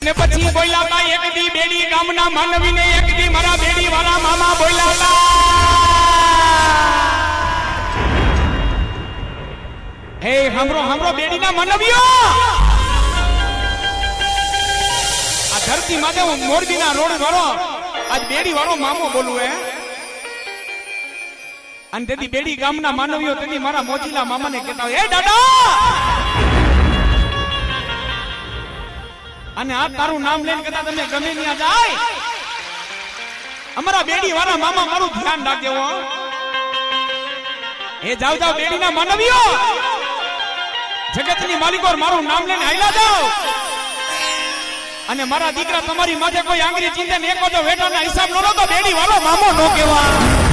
ને પછી બોલ્યા એક દી બેડી ગામના માનવીને એક દી મારા બેડી વાળા મામા બોલ્યા હે હામરો હામરો બેડીના માનવીઓ આ ધરતી માથે હું મોરબીના રોડ વાળો આજ બેડી વાળો મામો બોલું હે અને તેથી બેડી ગામના માનવીઓ તેથી મારા મોજીલા મામાને કહેતા હોય એ દાદા અને આ તારું નામ લઈને કહેતા તમે ગમે ત્યાં જાય અમારા બેડી વાળા મામા મારું ધ્યાન રાખજો હો એ જાવ જાવ બેડીના માનવીઓ જગતની માલિકો મારું નામ લઈને હાલ્યા જાવ અને મારા દીકરા તમારી માથે કોઈ આંગળી ચીંધે ને એકો જો વેટાના હિસાબ નો લો તો બેડી વાળો મામો નો કહેવા